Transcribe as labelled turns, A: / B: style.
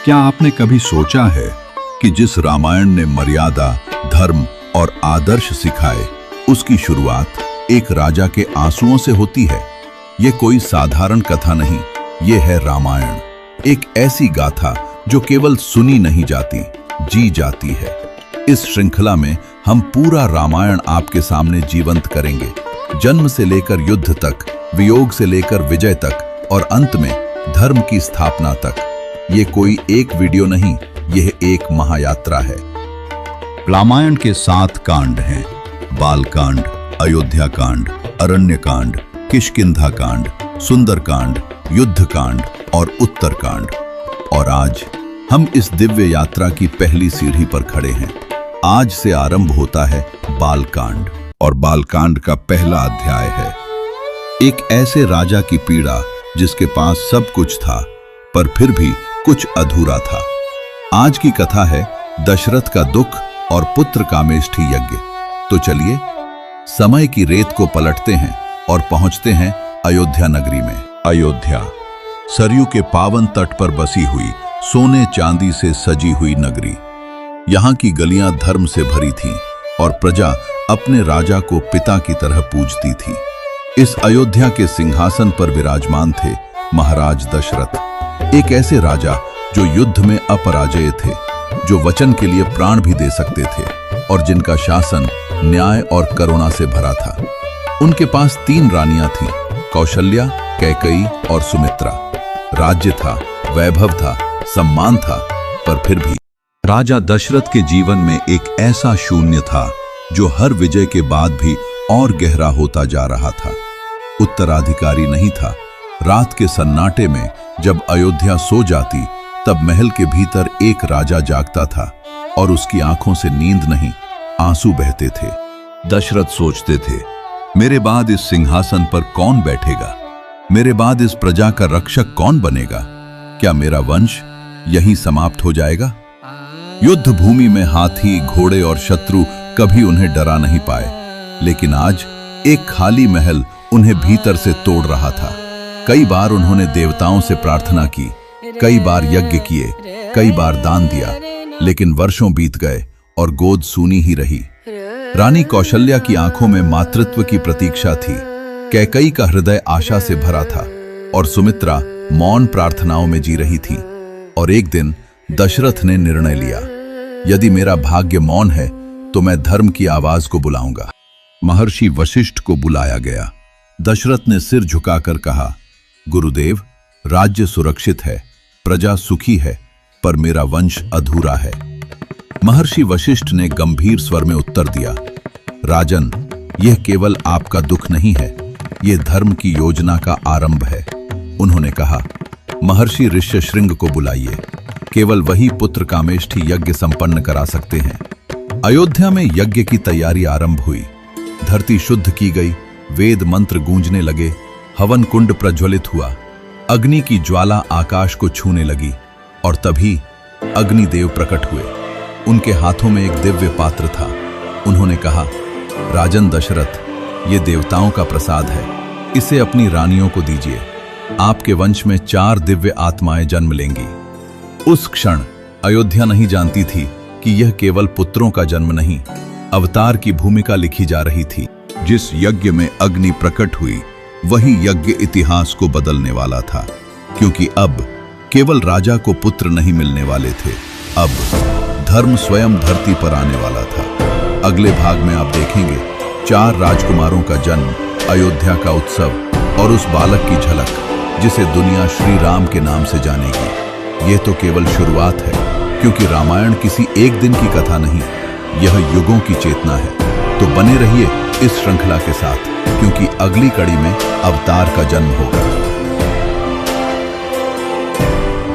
A: क्या आपने कभी सोचा है कि जिस रामायण ने मर्यादा, धर्म और आदर्श सिखाए, उसकी शुरुआत एक राजा के आंसुओं से होती है। ये कोई साधारण कथा नहीं, ये है रामायण, एक ऐसी गाथा जो केवल सुनी नहीं जाती, जी जाती है। इस श्रृंखला में हम पूरा रामायण आपके सामने जीवंत करेंगे, जन्म से लेकर युद्ध तक, वियोग से लेकर विजय तक और अंत में धर्म की स्थापना तक। ये कोई एक वीडियो नहीं, यह एक महायात्रा है। रामायण के 7 कांड हैं: बालकांड, अयोध्या कांड, अरण्य कांड, किष्किंधा कांड, सुंदर कांड, युद्ध कांड और उत्तर कांड। और आज हम इस दिव्य यात्रा की पहली सीढ़ी पर खड़े हैं। आज से आरंभ होता है बालकांड, और बालकांड का पहला अध्याय है एक ऐसे राजा की पीड़ा जिसके पास सब कुछ था, पर फिर भी कुछ अधूरा था। आज की कथा है दशरथ का दुख और पुत्र कामेष्ठी यज्ञ। तो चलिए समय की रेत को पलटते हैं और पहुंचते हैं अयोध्या नगरी में। अयोध्या सरयू के पावन तट पर बसी हुई, सोने चांदी से सजी हुई नगरी। यहाँ की गलियां धर्म से भरी थीं और प्रजा अपने राजा को पिता की तरह पूजती थी। इस अयोध्या के सिंहासन पर विराजमान थे महाराज दशरथ, एक ऐसे राजा जो युद्ध में अपराजेय थे, जो वचन के लिए प्राण भी दे सकते थे और जिनका शासन न्याय और करुणा से भरा था। उनके पास 3 रानियां थीं, कौशल्या, कैकेयी और सुमित्रा। राज्य था, वैभव था, सम्मान था, पर फिर भी राजा दशरथ के जीवन में एक ऐसा शून्य था जो हर विजय के बाद भी और गहरा होता जा रहा था। उत्तराधिकारी नहीं था। रात के सन्नाटे में जब अयोध्या सो जाती, तब महल के भीतर एक राजा जागता था और उसकी आंखों से नींद नहीं, आंसू बहते थे। दशरथ सोचते थे, मेरे बाद इस सिंहासन पर कौन बैठेगा? मेरे बाद इस प्रजा का रक्षक कौन बनेगा? क्या मेरा वंश यहीं समाप्त हो जाएगा? युद्ध भूमि में हाथी, घोड़े और शत्रु कभी उन्हें डरा नहीं पाए, लेकिन आज एक खाली महल उन्हें भीतर से तोड़ रहा था। कई बार उन्होंने देवताओं से प्रार्थना की, कई बार यज्ञ किए, कई बार दान दिया, लेकिन वर्षों बीत गए और गोद सूनी ही रही। रानी कौशल्या की आंखों में मातृत्व की प्रतीक्षा थी, कैकेयी का हृदय आशा से भरा था और सुमित्रा मौन प्रार्थनाओं में जी रही थी। और एक दिन दशरथ ने निर्णय लिया, यदि मेरा भाग्य मौन है तो मैं धर्म की आवाज को बुलाऊंगा। महर्षि वशिष्ठ को बुलाया गया। दशरथ ने सिर झुकाकर कहा, गुरुदेव, राज्य सुरक्षित है, प्रजा सुखी है, पर मेरा वंश अधूरा है। महर्षि वशिष्ठ ने गंभीर स्वर में उत्तर दिया, राजन, यह केवल आपका दुख नहीं है, यह धर्म की योजना का आरंभ है। उन्होंने कहा, महर्षि ऋष्यशृंग को बुलाइए, केवल वही पुत्र कामेष्ठी यज्ञ संपन्न करा सकते हैं। अयोध्या में यज्ञ की तैयारी आरंभ हुई। धरती शुद्ध की गई, वेद मंत्र गूंजने लगे, हवन कुंड प्रज्वलित हुआ, अग्नि की ज्वाला आकाश को छूने लगी और तभी अग्निदेव प्रकट हुए। उनके हाथों में एक दिव्य पात्र था। उन्होंने कहा, राजन दशरथ, ये देवताओं का प्रसाद है, इसे अपनी रानियों को दीजिए। आपके वंश में 4 दिव्य आत्माएं जन्म लेंगी। उस क्षण अयोध्या नहीं जानती थी कि यह केवल पुत्रों का जन्म नहीं, अवतार की भूमिका लिखी जा रही थी। जिस यज्ञ में अग्नि प्रकट हुई, वही यज्ञ इतिहास को बदलने वाला था, क्योंकि अब केवल राजा को पुत्र नहीं मिलने वाले थे, अब धर्म स्वयं धरती पर आने वाला था। अगले भाग में आप देखेंगे 4 राजकुमारों का जन्म, अयोध्या का उत्सव और उस बालक की झलक जिसे दुनिया श्री राम के नाम से जानेगी। यह तो केवल शुरुआत है, क्योंकि रामायण किसी एक दिन की कथा नहीं, यह युगों की चेतना है। तो बने रहिए इस श्रृंखला के साथ, क्योंकि अगली कड़ी में अवतार का जन्म होगा।